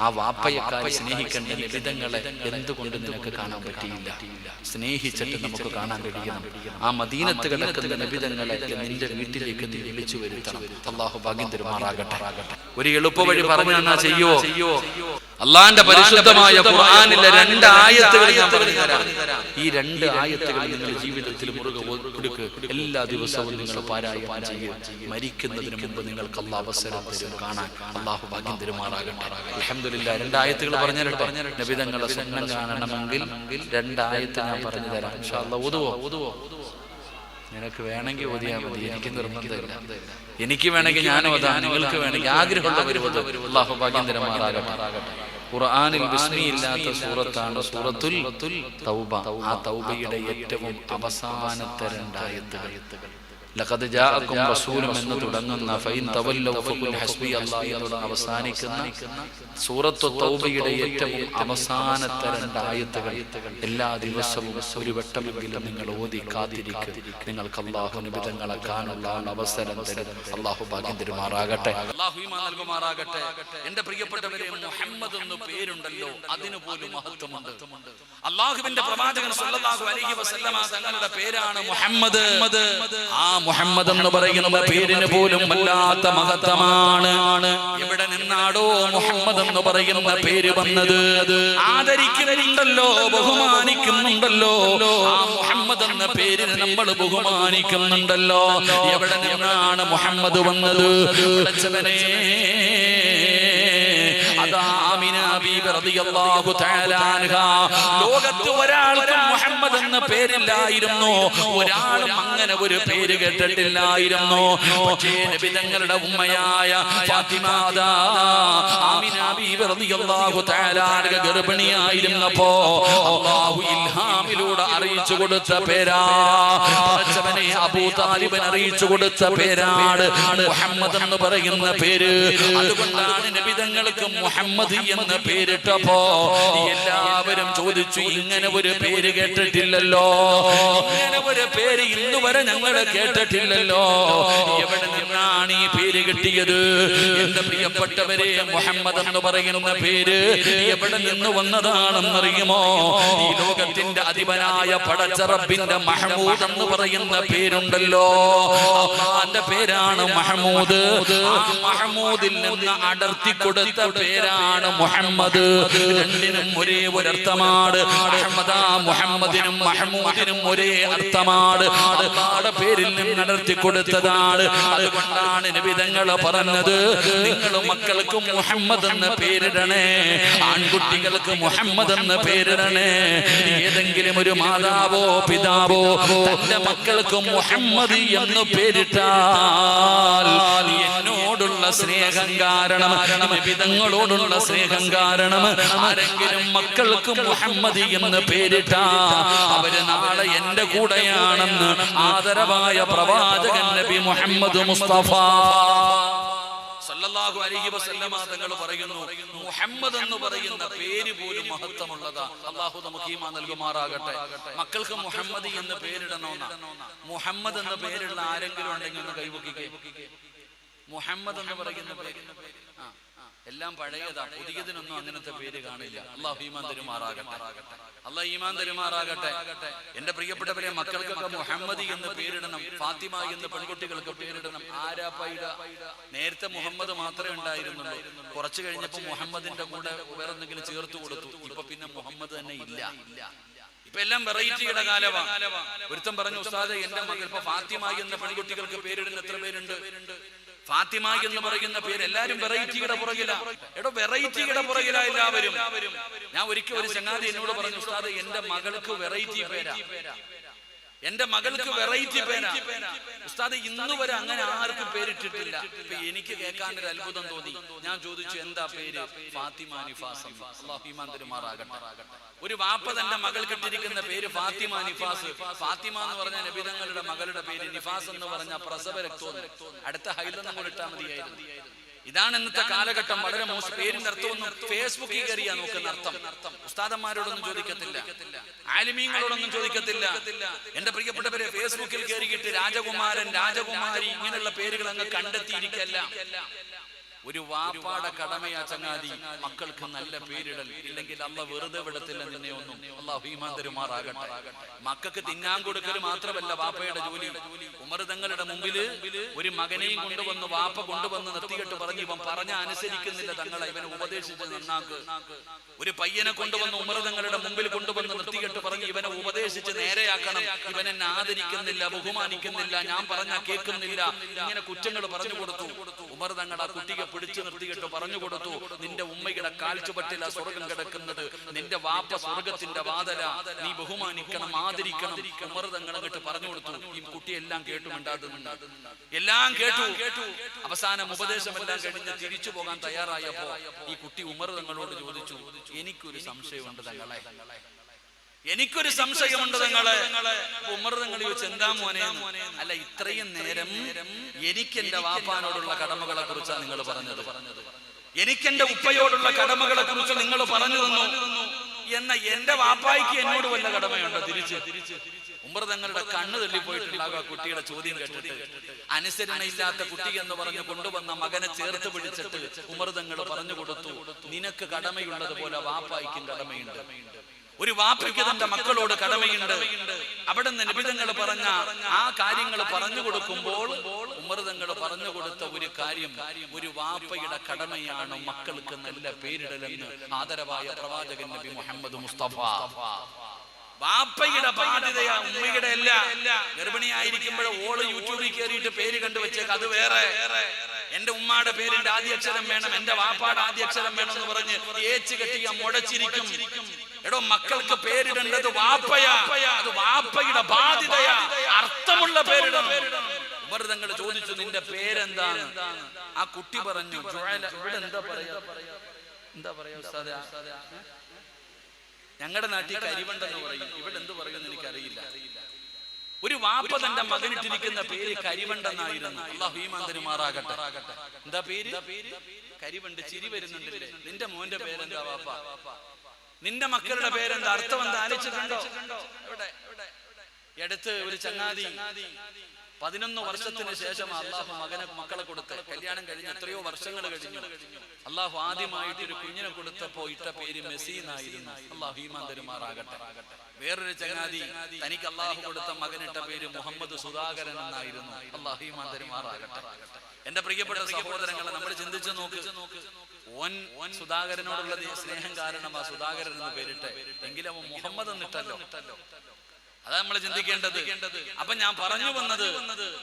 ആ വാപ്പയെക്കാൾ സ്നേഹിക്കേണ്ട നബിതങ്ങളെ എന്തുകൊണ്ട് നിനക്ക് കാണാൻ പറ്റിയില്ല? സ്നേഹിച്ചിട്ട് നമുക്ക് കാണാൻ കഴിയണം. ആ മദീനത്ത് കിടക്കുന്ന നബിതങ്ങളെ നിന്റെ വീട്ടിലേക്ക് നീ വിളിച്ചു വരുത്തണം. അല്ലാഹു ഭാഗ്യം തരുമാറാകട്ടെ. ഒരു എളുപ്പ വഴി പറഞ്ഞു തന്നാ ചെയ്യോ? അള്ളാന്റെ പരിശുദ്ധമായ ഖുർആനിലെ 2 ആയത്തുകൾ ഞാൻ പറഞ്ഞു തരാം. ഈ 2 ആയത്തുകൾ നിങ്ങൾ ജീവിതത്തിൽ മുറുകെ കൊടുക്കുക. എല്ലാ ദിവസവും നിങ്ങൾ പാരായണം ചെയ്യുക. മരിക്കുന്നതിന് മുമ്പ് നിങ്ങൾക്ക് അല്ലാഹു അവസരം തരും കാണാൻ. അല്ലാഹു ഭാഗ്യം തരുമാറാകട്ടെ. അൽഹംദുലില്ലാഹ്. 2 ആയത്തുകൾ പറഞ്ഞു തരട്ടെ. നബിതങ്ങളെ സ്വപ്നം കാണണമെങ്കിൽ 2 ആയത്ത് ഞാൻ പറഞ്ഞു തരാം. ഇൻഷാ അല്ലാഹ്. ഓതുവോ? നിനക്ക് വേണമെങ്കിൽ ഓതിയാൽ മതി, എനിക്ക് നിർബന്ധമില്ല. എനിക്ക് വേണമെങ്കിൽ ഞാൻ ഓതാം, നിങ്ങൾക്ക് വേണമെങ്കിൽ ആഗ്രഹമുള്ളവർ അല്ലാഹു ഭാഗ്യം തരുമാറാകട്ടെ. ഖുർആനിൽ ബിസ്മി ഇല്ലാത്ത സൂറത്താണ് സൂറത്തുൽ തൗബ. ആ തൗബയുടെ ഏറ്റവും അവസാനത്തെ 2 ആയത്തുകൾ ലഖദ് ജാഅകും റസൂലും എന്ന് തുടങ്ങുന്ന ഫൈൻ തവല്ലൗ ഫഖുൽ ഹസ്ബി അല്ലാഹു എന്ന് അവസാനിക്കുന്ന സൂറത്തു തൗബയുടെ ഏറ്റവും അവസാനത്തെ 2 ആയത്തുകൾ എല്ലാ ദിവസവും ഒരു വട്ടമെങ്കിലും നിങ്ങൾ ഓതി കാത്തിരിക്കുക. നിങ്ങൾക്ക് അല്ലാഹു നിബിധങ്ങളെ കാണാനുള്ള അവസരം തരും. അല്ലാഹു ഭാഗ്യം തരുമാറാകട്ടെ. അല്ലാഹു ഈമാൻ നൽകുമാറാകട്ടെ. എൻ്റെ പ്രിയപ്പെട്ടവരെ, മുഹമ്മദ് എന്ന പേരുണ്ടല്ലോ, അതിനു പോലും മഹത്വമുണ്ട്. അല്ലാഹുവിന്റെ പ്രവാചകൻ സല്ലല്ലാഹു അലൈഹി വസല്ലമ തങ്ങളുടെ പേരാണ് മുഹമ്മദ്. ആ മുഹമ്മദ് എന്ന് പറയുന്ന പേരിന് പോലും വല്ലാത്ത മഹത്വമാണ്. എവിടെ നിന്നാടോ മുഹമ്മദ് എന്ന് പറയുന്ന പേര് വന്നത്? ആദരിക്കുന്നുണ്ടല്ലോ, ബഹുമാനിക്കുന്നുണ്ടല്ലോ. ആ മുഹമ്മദ് എന്ന പേരിന് നമ്മൾ ബഹുമാനിക്കുന്നുണ്ടല്ലോ. എവിടെ നിന്നാണ് മുഹമ്മദ് വന്നത്? പഠിച്ചവനെ, ലോകത്ത് ഒരാൾക്കും മുഹമ്മദ് എന്ന പേരില്ലായിരുന്നു. ഒരാളും അങ്ങനെ ഒരു പേര് കേട്ടിട്ടില്ലായിരുന്നു. പക്ഷേ നബി തങ്ങളുടെ ഉമ്മയായ ഫാത്തിമ ആമിന ബീബി റളിയല്ലാഹു തആല അൻഹ ഗർഭിണിയായിരുന്നപ്പോ അല്ലാഹു ഇൽഹാമിലൂടെ അറിയിച്ചു കൊടുത്ത പേരാ. പഠിച്ചവനെ, അബൂ താലിബിന് അറിയിച്ചു കൊടുത്ത പേരാണ് മുഹമ്മദ് എന്ന് പറയുന്ന പേര്. അതുകൊണ്ടാണ് നബി തങ്ങൾക്ക് മുഹമ്മദ് എന്ന പേരിട്ടപ്പോ എല്ലാവരും ചോദിച്ചു, ഇങ്ങനെ ഒരു പേര് കേട്ടിട്ടില്ലല്ലോ, ഇങ്ങനെ ഒരു പേര് ഇന്ന് വരെ ഞങ്ങൾ കേട്ടിട്ടില്ലല്ലോ, എവിടെ നിന്നാണ് ഈ പേര് കിട്ടിയത്? എന്റെ പ്രിയപ്പെട്ടവരെ, മുഹമ്മദ് എന്ന് പറയുന്ന പേര് എവിടെ നിന്ന് വന്നതാണെന്നറിയുമോ? ഈ ലോകത്തിന്റെ അധിപനായ പടച്ച റബ്ബിന്റെ മഹ്മൂദ് എന്ന് പറയുന്ന പേരുണ്ടല്ലോ, അല്ലാഹുവിന്റെ പേരാണ് മഹ്മൂദ്. ആ മഹ്മൂദിൽ നിന്ന് അടർത്തി കൊടുത്ത പേരാണ് മുഹമ്മദ്. രണ്ടിനും ഒരേ ഒരർത്ഥമാണ്. അഹ്മദാ മുഹമ്മദിനും മഹ്മൂദിനും ഒരേ അർത്ഥമാണ്. അല്ലാഹുവിന്റെ പേരിൽ നിന്ന് അടർത്തി കൊടുത്തതാണ്. അതുകൊണ്ടാണ് നബി തങ്ങൾ പറഞ്ഞത്, നിങ്ങൾ മക്കൾക്ക് മുഹമ്മദ് എന്ന പേരിടണേ, ആൺകുട്ടികൾക്ക് മുഹമ്മദ് എന്ന പേരിടണേ. ഏതെങ്കിലും ഒരു മാതാവോ പിതാവോ തന്റെ മക്കൾക്ക് മുഹമ്മദ് എന്ന് പേരിട്ടാൽ എന്നോടുള്ള സ്നേഹം കാരണം, നബിതങ്ങളോടുള്ള സ്നേഹം കാരണം ആരെങ്കിലും മക്കൾക്ക് മുഹമ്മദ് എന്ന് പേരിട്ടാ അവര് നാളെ എന്റെ കൂടെയാണെന്ന് ആദരവായ പ്രവാചകൻ നബി മുഹമ്മദ് മുസ്തഫ സല്ലല്ലാഹു അലൈഹി വസല്ലമ തങ്ങൾ പറയുന്നു, മുഹമ്മദ് എന്ന് പറയുന്ന പേര് പോലും മഹത്വമുള്ളതാ. അല്ലാഹു നമുക്ക് ഈമാൻ നൽകുമാറാകട്ടെ. മക്കൾക്ക് മുഹമ്മദ് എന്ന് പേരിടണമെന്നാ. മുഹമ്മദ് എന്ന പേരുള്ള ആരെങ്കിലും ഉണ്ടെങ്കിൽ ഒന്ന് കൈവക്കിക്കേ. മുഹമ്മദ് എന്ന് പറയുന്ന പേര് എല്ലാം പഴയതാ, പുതിയതിനൊന്നും അങ്ങനത്തെ പേര് കാണില്ല. അല്ലാഹു ഈമാൻ തരുമാറാകട്ടെ. അല്ലാഹു ഈമാൻ തരുമാറാകട്ടെ. എന്റെ പ്രിയപ്പെട്ടവരെ, മക്കൾക്കൊക്കെ മുഹമ്മദ് എന്ന് പേരിടണം, ഫാത്തിമ എന്ന് പെൺകുട്ടികൾക്ക് പേരിടണം. ആരാപ്പയിട? നേരത്തെ മുഹമ്മദ് മാത്രമേ ഉണ്ടായിരുന്നുള്ളൂ. കുറച്ചു കഴിഞ്ഞപ്പോ മുഹമ്മദിന്റെ കൂടെ വേറെ എന്തെങ്കിലും ചേർത്ത് കൊടുത്തു. ഇപ്പൊ പിന്നെ മുഹമ്മദ് തന്നെ ഇല്ല. ഇപ്പൊ എല്ലാം വെറൈറ്റിയുടെ കാലമാണ്. ഒരുത്തൻ പറഞ്ഞു, ഉസ്താദെ എന്റെ മകൾ ഇപ്പൊ ഫാത്തിമ എന്ന പെൺകുട്ടികൾക്ക് പേരിടുന്ന എത്ര പേരുണ്ട്? ഫാത്തിമ എന്ന് പറയുന്ന പേര് എല്ലാരും വെറൈറ്റിയുടെ പുറകില. എടോ, വെറൈറ്റിയുടെ പുറകില എല്ലാവരും. ഞാൻ ഒരിക്കൽ ഒരു ചങ്ങാതി എന്നോട് പറഞ്ഞു, ഉസ്താദ് എന്റെ മകൾക്ക് വെറൈറ്റി പേരാ, എന്റെ മകൾക്ക് വെറൈറ്റി പേരാ ഉസ്താദ്. ഇന്ന് വരെ അങ്ങനെ ആർക്കും പേരിട്ടിട്ടില്ല. ഇപ്പൊ എനിക്ക് കേൾക്കാൻ ഒരു അത്ഭുതം തോന്നി. ഞാൻ ചോദിച്ചു, എന്താ പേര്? ഫാത്തിമ നിഫാസ്. അല്ലാഹു ഈമാൻ തരുമാറാകട്ടെ. ഒരു വാപ്പ തന്റെ മകൾക്ക് ഇട്ടിരിക്കുന്ന പേര് ഫാത്തിമ നിഫാസ്. ഫാത്തിമ എന്ന് പറഞ്ഞ നബിതങ്ങളുടെ മകളുടെ പേര്, നിഫാസ് എന്ന് പറഞ്ഞ പ്രസവ രക്തം. അടുത്ത ഹൈലെന്നും കൂടെ ഇട്ടാൽ മതിയായിരുന്നു. ഇതാണ് ഇന്നത്തെ കാലഘട്ടം. വളരെ മോശം പേരിന്റെ അർത്ഥമൊന്നും ഫേസ്ബുക്കിൽ കയറിയാ നോക്കുന്ന അർത്ഥം. ഉസ്താദന്മാരോടൊന്നും ചോദിക്കത്തില്ല, ആലിമീങ്ങളോടൊന്നും ചോദിക്കത്തില്ല. എന്റെ പ്രിയപ്പെട്ടവരെ, ഫേസ്ബുക്കിൽ കയറിയിട്ട് രാജകുമാരൻ, രാജകുമാരി ഇങ്ങനെയുള്ള പേരുകൾ അങ്ങ് കണ്ടെത്തിയിരിക്കല്ല. ഒരു വാപ്പാടെ കടമയാ ചങ്ങാതി മക്കൾക്ക് നല്ല പേരിടൽ. ഇല്ലെങ്കിൽ അല്ലാഹു വെറുതെ വിടത്തില്ല നിന്നെ ഒന്നും. അല്ലാഹു ഈമാൻ തരുമാറാകട്ടെ. മക്കൾക്ക് തിന്നാൻ കൊടുക്കൽ മാത്രമല്ല വാപ്പയുടെ ജോലി. ഉമർ തങ്ങളുടെ മുമ്പിൽ ഒരു മകനെയും കൊണ്ടുവന്ന് വാപ്പ കൊണ്ടുവന്ന് നിർത്തിയിട്ട് പറഞ്ഞു, ഇവൻ പറഞ്ഞ അനുസരിക്കുന്നില്ല തങ്ങളെ, ഇവനെ ഉപദേശിച്ച് നന്നാക്ക്. ഒരു പയ്യനെ കൊണ്ടുവന്ന് ഉമർ തങ്ങളുടെ മുമ്പിൽ കൊണ്ടുവന്ന് നിർത്തിയിട്ട് പറഞ്ഞു, ഇവനെ ഉപദേശിച്ച് നേരെയാക്കണം, ഇവൻ എന്നെ ആദരിക്കുന്നില്ല, ബഹുമാനിക്കുന്നില്ല, ഞാൻ പറഞ്ഞ കേൾക്കുന്നില്ല, ഇങ്ങനെ കുറ്റങ്ങൾ പറഞ്ഞു കൊടുത്തു. ഉമർ തങ്ങൾ ആ കുട്ടിക്ക് പിടിച്ചു നിർത്തിയിട്ട് പറഞ്ഞു കൊടുത്തു, നിന്റെ ഉമ്മയുടെ കാൽച്ചുവട്ടില സ്വർഗം കിടക്കുന്നത്, നിന്റെ വാപ്പ സ്വർഗത്തിന്റെ വാതല, നീ ബഹുമാനിക്കണം, ആദരിക്കണം. ഉമർ തങ്ങൾ അങ്ങോട്ട് പറഞ്ഞു കൊടുത്തു. ഈ കുട്ടി എല്ലാം കേട്ടു, എല്ലാം കേട്ടു. അവസാനം ഉപദേശമെല്ലാം കഴിഞ്ഞ് തിരിച്ചു പോകാൻ തയ്യാറായപ്പോ ഈ കുട്ടി ഉമർ തങ്ങളോട് ചോദിച്ചു, എനിക്കൊരു സംശയമുണ്ട് തങ്ങളെ, എനിക്കൊരു സംശയമുണ്ട് തങ്ങളെ. ഉമർ തങ്ങൾ ചോദിച്ചു, എന്താ മോനെ? അല്ല, ഇത്രയും നേരം എനിക്ക് എന്റെ വാപ്പാനോടുള്ള കടമകളെ കുറിച്ചാണ് നിങ്ങൾ പറഞ്ഞത്, എനിക്ക് എന്റെ ഉപ്പയോടുള്ള കടമകളെ കുറിച്ച് നിങ്ങൾ പറഞ്ഞു തന്നു. എന്ന എന്റെ വാപ്പായ്ക്ക് എന്നോട് വല്ല കടമയുണ്ടോ? തിരിച്ച് ഉമർ തങ്ങളുടെ കണ്ണ് തള്ളിപ്പോയിട്ടുണ്ടാകുക കുട്ടിയുടെ ചോദ്യം കേട്ടിട്ട്. അനുസരണയില്ലാത്ത കുട്ടി എന്ന് പറഞ്ഞ് കൊണ്ടുവന്ന മകനെ ചേർത്ത് പിടിച്ചിട്ട് ഉമർ തങ്ങൾ പറഞ്ഞു കൊടുത്തു, നിനക്ക് കടമയുള്ളതുപോലെ വാപ്പായ്ക്കും കടമയുണ്ട്. ഒരു വാപ്പയ്ക്ക് തന്റെ മക്കളോട് കടമയുണ്ട്. അവിടെ നിന്ന് നബി തങ്ങൾ പറഞ്ഞ ആ കാര്യങ്ങൾ പറഞ്ഞു കൊടുക്കുമ്പോൾ ഉമർ തങ്ങൾ പറഞ്ഞു കൊടുത്ത ഒരു കാര്യം, ഒരു വാപ്പയുടെ കടമയാണ് മക്കൾക്ക് നല്ല പേരിടലെന്ന് ആദരവായ പ്രവാചകൻ നബി മുഹമ്മദ് മുസ്തഫ. വാപ്പയുടെ ബാധ്യതയാ, ഉമ്മയുടെ അല്ല. ഗർഭിണിയായിരിക്കുമ്പോൾ ഓള് യൂട്യൂബിൽ കയറിയിട്ട് പേര് കണ്ടുവച്ചേക്ക്, അത് വേറെ. എന്റെ ഉമ്മയുടെ പേരിന്റെ ആദ്യാക്ഷരം വേണം, എന്റെ വാപ്പാടെ ആദ്യാക്ഷരം വേണം എന്ന് പറഞ്ഞ് ഏച്ചു കെട്ടിയ മുടച്ചിരിക്കും. എടോ, മക്കൾക്ക് പേരിടേണ്ടത് വാപ്പയാ, അത് വാപ്പയുടെ ബാധ്യതയാ. അർത്ഥമുള്ള പേരിടണം. ഉമർ തങ്ങൾ ചോദിച്ചു, നിന്റെ പേരെന്താണ്? ആ കുട്ടി പറഞ്ഞു, ഇവിടെ എന്താ പറയാ ഉസ്താദേ? ഞങ്ങളുടെ നാട്ടിൽ കരിവണ്ടെന്ന് പറയും, ഇവിടെ എന്ത് പറയുമെന്ന് എനിക്കറിയില്ല. ഒരു വാപ്പ തന്റെ മകനിട്ടിരിക്കുന്ന പേര് കരിവണ്ടെന്നായിരുന്നു. അല്ലാഹു ഈമാൻ തരുമാറാകട്ടെ. എന്താ പേര്? കരിവണ്ട്. ചിരി വരുന്നുണ്ടല്ലേ? നിന്റെ മോന്റെ പേരെന്താ വാപ്പ? നിന്റെ മക്കളുടെ പേരെന്താ? അർത്ഥം എന്താ ആലോചിച്ചിട്ടുണ്ടോ? അടുത്ത് ഒരു ചങ്ങാതി 11 വർഷത്തിന് ശേഷം അള്ളാഹു മക്കളെ കൊടുത്ത്, കല്യാണം കഴിഞ്ഞ് എത്രയോ വർഷങ്ങൾ കഴിഞ്ഞു. അള്ളാഹു ആദ്യമായിട്ട് ഒരു കുഞ്ഞിനെ കൊടുത്തപ്പോ ഇട്ട പേര് മെസ്സി എന്നായിരുന്നു. അള്ളാഹു ഈമാൻ തരുമാറാകട്ടെ. വേറൊരു ചങ്ങാതി തനിക്ക് അള്ളാഹു കൊടുത്ത മകനിട്ട പേര് മുഹമ്മദ് സുധാകരൻ എന്നായിരുന്നു. അള്ളാഹു ഈമാൻ തരുമാറാകട്ടെ. എന്റെ പ്രിയപ്പെട്ട സഹോദരങ്ങളെ, നമ്മൾ ചിന്തിച്ചു നോക്ക്. ഓൻ സുധാകരനോടുള്ള സ്നേഹം കാരണമാ സുധാകരൻ എന്ന് പേരിട്ടെ, എങ്കിലും അവൻ മുഹമ്മദ് എന്നിട്ടല്ലോ. അതാ നമ്മൾ ചിന്തിക്കേണ്ടത്. അപ്പൊ ഞാൻ പറഞ്ഞു വന്നത്,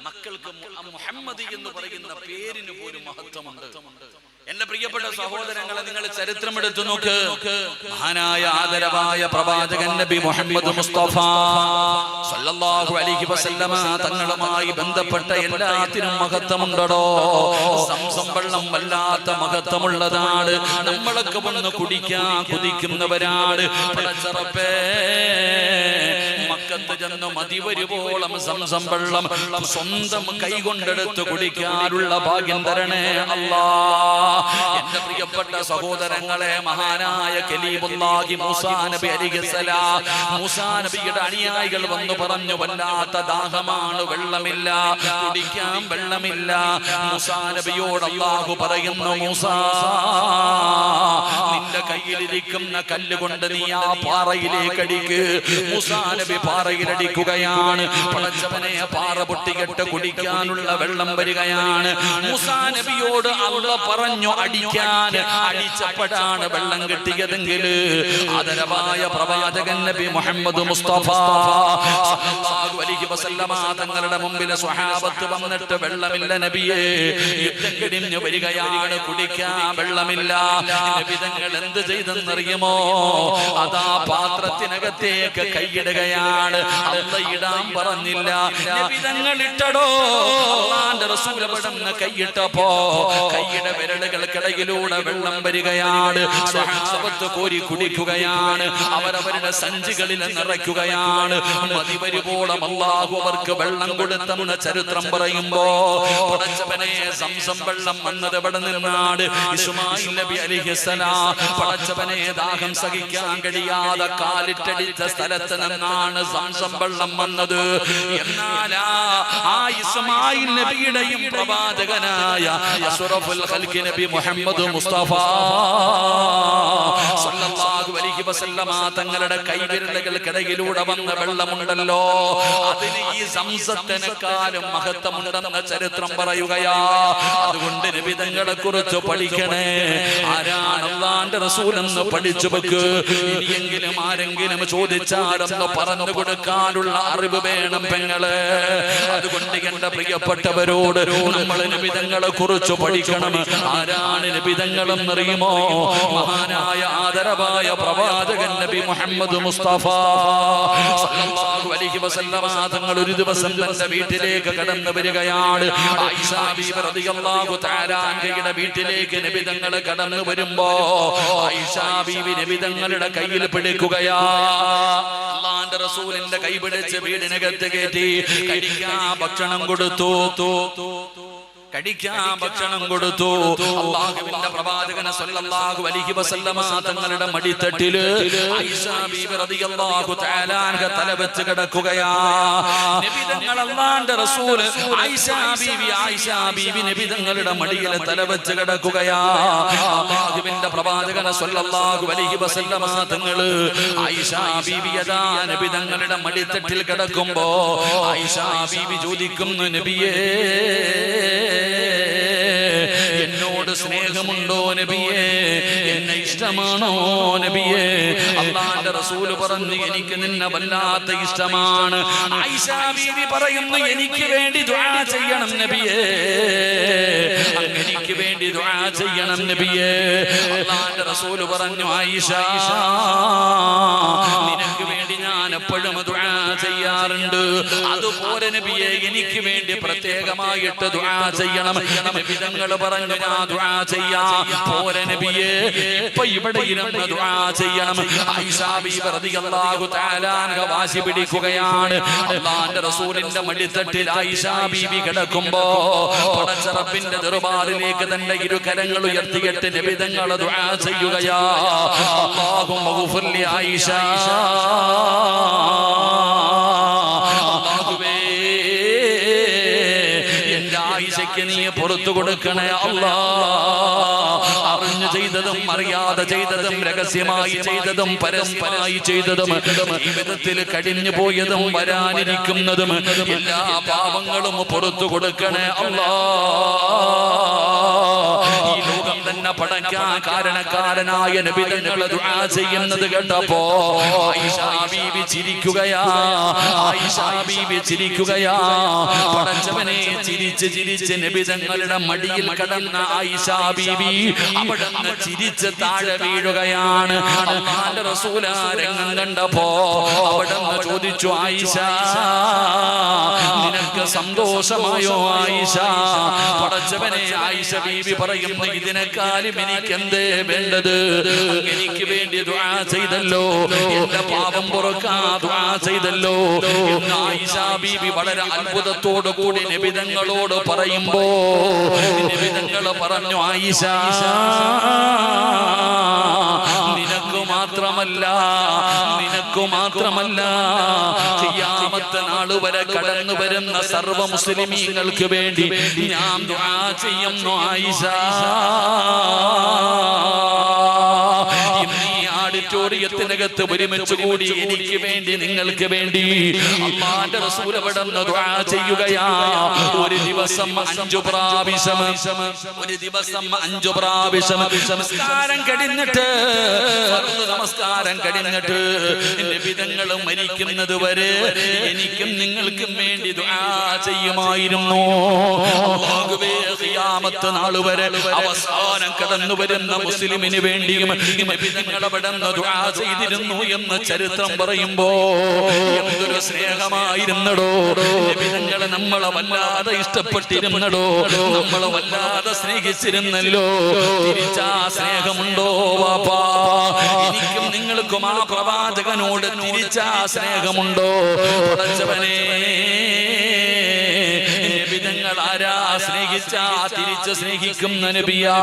മക്കൾക്ക് മുഹമ്മദ് എന്ന് പറയുന്ന പേരിന് പോലും മഹത്വമുണ്ട്. എന്റെ പ്രിയപ്പെട്ട സഹോദരങ്ങളെ, നിങ്ങൾ ചരിത്രം എടുത്തു നോക്ക്. മഹാനായ ആദരവായ പ്രവാചകൻ നബി മുഹമ്മദ് മുസ്തഫ സല്ലല്ലാഹു അലൈഹി വസല്ലമ തങ്ങളുമായി ബന്ധപ്പെട്ട എല്ലാത്തിനും മഹത്വമുണ്ടോ? സംസം വെള്ളം വല്ലാത്ത മഹത്വമുള്ളതാണ്. നമ്മളൊക്കെ വന്ന് കുടിക്കാൻ കുതിക്കുന്നവരാണ്. പടച്ചറപ്പേ, മക്കത്ത് ചെന്ന് മതി വരുവോളം സംസം വെള്ളം സ്വന്തം കൈകൊണ്ടെടുത്ത് കുടിക്കാനുള്ള ഭാഗ്യം തരണേ അല്ലാ. എന്റെ പ്രിയപ്പെട്ട സഹോദരങ്ങളെ, മഹാനായ കലീമുല്ലാഹി മൂസാ നബി അലൈഹിസ്സലാം, മൂസാ നബിയുടെ അനുയായികൾ വന്നു പറഞ്ഞു, വല്ലാത്ത ദാഹമാണ്, വെള്ളമില്ല, കുടിക്കാൻ വെള്ളമില്ല. മൂസാ നബിയോട് അല്ലാഹു പറയുന്നു, മൂസാ, നിന്റെ കയ്യിലിരിക്കുന്ന കല്ലുകൊണ്ട് നീ ആ പാറയിലേക്ക് അടിക്ക്. മൂസാ നബി പാറയിലടിക്കുകയാണ്. പടച്ചവനെ, പാറ പൊട്ടികെട്ട് കുടിക്കാനുള്ള വെള്ളം വരികയാണ്. മൂസാ നബിയോട് അല്ലാഹു പറഞ്ഞു അടിക്കാൻ. അടിച്ചപ്പോഴാണ് വെള്ളം കിട്ടിയതെങ്കിൽ ആദരവായ പ്രവാചകൻ നബി മുഹമ്മദ് മുസ്തഫ സല്ലല്ലാഹു അലൈഹി വസല്ലമ തങ്ങളുടെ മുമ്പിൽ സ്വഹാബത്ത് വന്നിട്ട്, വെള്ളമില്ല നബിയേ, യുദ്ധം കഴിഞ്ഞു വരികയാണ്, കുടിക്കാൻ വെള്ളമില്ല. നബി തങ്ങൾ എന്ത് ചെയ്തെന്നറിയുമോ? അതാ പാത്രത്തിനകത്തേക്ക് കൈയിടുകയാണ്. അല്ല ഇടാൻ പറഞ്ഞില്ല, നബി തങ്ങൾ ഇട്ടടോ. അല്ലാഹുവിന്റെ റസൂൽ അവിടുന്ന് കൈയിട്ടപ്പോ കൈയുടെ വിരലുകൾക്കിടയിലൂടെ വെള്ളം വരികയാണ്. സ്വഹാബത്ത് കോരി കുടിക്കുകയാണ്. അവരവരുടെ സഞ്ചികളിൽ നിറയ്ക്കുകയാണ്. മതി വരുവോളം അല്ലാഹു അവർക്ക് വെള്ളം കൊടുത്തെന്ന ചരിത്രം പറയുമ്പോ, പടച്ചവനെ, സംസം വെള്ളം വന്നത് എവിടെ നിന്നാണ്? ഇസ്മായിൽ നബി അലൈഹിസ്സലാം പടച്ചവനെ ദാഹം സഹിക്കാൻ കഴിയാതെ കാലിട്ടടിച്ച സ്ഥലത്ത് നിന്നാണ് സംസം വെള്ളം വന്നത്. എന്നാൽ ആ ഇസ്മായിൽ നബിയുടെയും പ്രവാചകനായ അഷ്റഫുൽ ഖൽഖി നബി മുഹമ്മദ് മുസ്തഫ സല്ലല്ലാഹു അലൈഹി അലൈഹി വസല്ലമ തങ്ങളുടെ കൈവിരലുകൾക്കിടയിലൂടെ വന്ന വെള്ളമുണ്ടല്ലോ, അതിന് ഈ സംസത്തിനെക്കാളും മഹത്വമുണ്ടെന്ന ചരിത്രം പറയുകയാ. അതുകൊണ്ട് നബി തങ്ങളെ കുറിച്ച് പഠിക്കണേ. ആരാണ് അല്ലാഹുവിന്റെ റസൂൽ എന്ന് പഠിച്ചു വെക്ക്. ഇനിയെങ്കിലും ആരെങ്കിലും ചോദിച്ചാലെന്ന് പറഞ്ഞു കൊടുക്കാനുള്ള അറിവ് വേണം പെങ്ങളെ. അതുകൊണ്ട് എന്റെ പ്രിയപ്പെട്ടവരോട് നമ്മൾ നബി തങ്ങളെ കുറിച്ച് പഠിക്കണം. ആരാണ് നബി തങ്ങൾ എന്നറിയുമോ? മഹാനായ ആദരവായ പ്രവാചകൻ നബി മുഹമ്മദ് മുസ്തഫ സല്ലല്ലാഹു അലൈഹി വസല്ലമ തങ്ങൾ ഒരു ദിവസം തന്റെ വീട്ടിലേക്ക് കടന്നു വരികയാണ്. ആയിഷ ബീവി റളിയല്ലാഹു തആല അൻഹയുടെ വീട്ടിലേക്ക് നബി തങ്ങൾ കടന്നു വരുമ്പോ ആയിഷ ബീവി നബി തങ്ങളുടെ കയ്യിൽ പിടിക്കുകയാ. അല്ലാഹുവിന്റെ റസൂലിന്റെ കൈ പിടിച്ച് വീടിനകത്ത് കയറ്റി കഴിക്കാൻ ഭക്ഷണം കൊടുത്തു. അല്ലാഹുവിന്റെ പ്രവാചകൻ സല്ലല്ലാഹു അലൈഹി വസല്ലമ തങ്ങളുടെ മടിത്തട്ടില് ആയിഷ ബീവി റളിയല്ലാഹു തആല അൻഹ തല വെച്ച് കിടക്കുകയാ. നബി തങ്ങൾ അല്ലാഹുവിന്റെ റസൂൽ ആയിഷ ബീവി നബി തങ്ങളുടെ മടിയിൽ തല വെച്ച് കിടക്കുകയാ. അല്ലാഹുവിന്റെ പ്രവാചകൻ സല്ലല്ലാഹു അലൈഹി വസല്ലമ തങ്ങള് ആയിഷ ബീവി അതാ നബി തങ്ങളുടെ മടിത്തട്ടിൽ കിടക്കുമ്പോ ആയിഷ ബീവി ചോദിക്കുന്നു, നബിയേ എന്നോട് സ്നേഹമുണ്ടോ നബിയേ? എന്നെ ഇഷ്ടമാണോ നബിയേ? അല്ലാഹുവിന്റെ റസൂൽ പറഞ്ഞു, എനിക്ക് നിന്നെ വല്ലാത്ത ഇഷ്ടമാണ്. ആയിഷ ബീവി പറയുന്നു, എനിക്ക് വേണ്ടി ദുആ ചെയ്യണം നബിയേ, എനിക്ക് വേണ്ടി ദുആ ചെയ്യണം നബിയേ. അല്ലാഹുവിന്റെ റസൂൽ പറഞ്ഞു, ആയിഷ നിനക്ക് വേണ്ടി ഞാൻ എപ്പോഴും ദുആ ചെയ്യാറുണ്ട്. അതുപോലെ നബിയേ എനിക്ക് വേണ്ടി പ്രത്യേകമായിട്ട് ദുആ ചെയ്യണം. നബി തങ്ങൾ പറഞ്ഞു, ഞാൻ ദുആ ചെയ്യാം. പോരെ നബിയേ ഇപ്പോ ഇവിടെ ഇരുന്ന് ദുആ ചെയ്യണം. ആയിഷ ബീവി റളിയല്ലാഹു തആല അൻഹ വാശി പിടിക്കുകയാണ്. അല്ലാഹുവിന്റെ റസൂലിന്റെ മടിത്തട്ടിൽ ആയിഷ ബീവി കിടക്കുമ്പോ പടച്ച റബ്ബിന്റെ ദർബാറിലേക്ക് തന്റെ ഇരു കരങ്ങൾ ഉയർത്തിയിട്ട് നബി തങ്ങൾ ദുആ ചെയ്യുകയാ. അല്ലാഹുമ്മ ഗഫിർ ലി ആയിഷ, ആയിഷയ്ക്ക് നീ പുറത്തു കൊടുക്കണേ അല്ലാ. അറിഞ്ഞു ചെയ്തതും അറിയാതെ ചെയ്തതും രഹസ്യമായി ചെയ്തതും പരസ്പരമായി ചെയ്തതും ജീവിതത്തിൽ കഴിഞ്ഞു പോയതും വരാനിരിക്കുന്നതും എല്ലാ പാപങ്ങളും പുറത്തു കൊടുക്കണേ അല്ലാ. ഈ ലോകം തന്നെ പടയ്ക്കാൻ കാരണക്കാരനായ നബി തങ്ങൾ ദുആ ചെയ്യുന്നത് കേട്ടപ്പോ ആയിഷ ബീവി ചിരിക്കുകയാ. ആയിഷ ബീവി ചിരിക്കുകയാ. പടച്ചവനെ ചിരിച്ച് ചിരിച്ച് നബി തങ്ങളുടെ മടിയിൽ കടന്ന ആയിഷ ബീവി അവിടുന്ന് ചിരിച്ച് താഴെ വീഴുകയാണ്. അല്ലാഹുവിന്റെ റസൂൽ രംഗം കണ്ടപ്പോ അവിടുന്ന് ചോദിച്ചു, ആയിഷ നിനക്ക് സന്തോഷമായോ ആയിഷ? പടച്ചവനെ ആയിഷ ബീവി പറയുന്നു, ഇതിനെക്കാളും എനിക്ക് എന്തേ വേണ്ടത്? എനിക്ക് വേണ്ടി ദുആ ചെയ്തല്ലോ, എന്റെ പാപം പൊറുക്കാൻ ദുആ ചെയ്തല്ലോ എന്ന് ആയിഷ ബീവി വളരെ അത്ഭുതത്തോടു കൂടി നബി തങ്ങളോട് പറയുമ്പോ നബി തങ്ങൾ പറഞ്ഞു, ആയിഷ നിനക്ക് മാത്രമല്ല ഖിയാമത്ത് നാൾ വരെ കടന്നു വരുന്ന സർവ്വ മുസ്ലിമീങ്ങൾക്ക് വേണ്ടി ഞാൻ ദുആ ചെയ്യുന്നു ആയിഷ. ഓഡിറ്റോറിയത്തിനകത്ത് ഒരുമിച്ച് കൂടി എനിക്ക് വേണ്ടി നിങ്ങൾക്ക് വേണ്ടി അല്ലാഹുവിന്റെ റസൂൽ അവിടുന്ന് ദുആ ചെയ്യുകയാ. ഒരു ദിവസം 5 പ്രാവശ്യം നമസ്കാരം കഴിഞ്ഞിട്ട് നമസ്കാരം കഴിഞ്ഞിട്ട് നബി തങ്ങൾ മരിക്കുന്നത് വരെ എനിക്കും നിങ്ങൾക്കും വേണ്ടി ദുആ ചെയ്യുമായിരുന്നു. അല്ലാഹുവേ ഖിയാമത്ത് നാൾ വരെ അവസാനം കടന്നു വരുന്ന മുസ്ലിമിന് വേണ്ടിയും നബി തങ്ങൾ അവിടുന്ന് ദുആ ചെയ്തിരുന്നു എന്ന് ചരിത്രം പറയുമ്പോ എന്തൊരു സ്നേഹമായിരുന്നടോ. നബി തങ്ങൾ നമ്മളെ വല്ലാതെ ഇഷ്ടപ്പെട്ടിരുന്നടോ, നമ്മളെ വല്ലാതെ സ്നേഹിച്ചിരുന്നല്ലോ. തിരിച്ചാ സ്നേഹമുണ്ടോ വാപ്പാ? എനിക്കും നിങ്ങൾക്കും ആ പ്രവാചകനോട് തിരിച്ചാ സ്നേഹമുണ്ടോ? പടച്ചവനേ നബി തങ്ങൾ ആരാ സ്നേഹിച്ചാ തിരിച്ച് സ്നേഹിക്കുന്ന നബിയാ.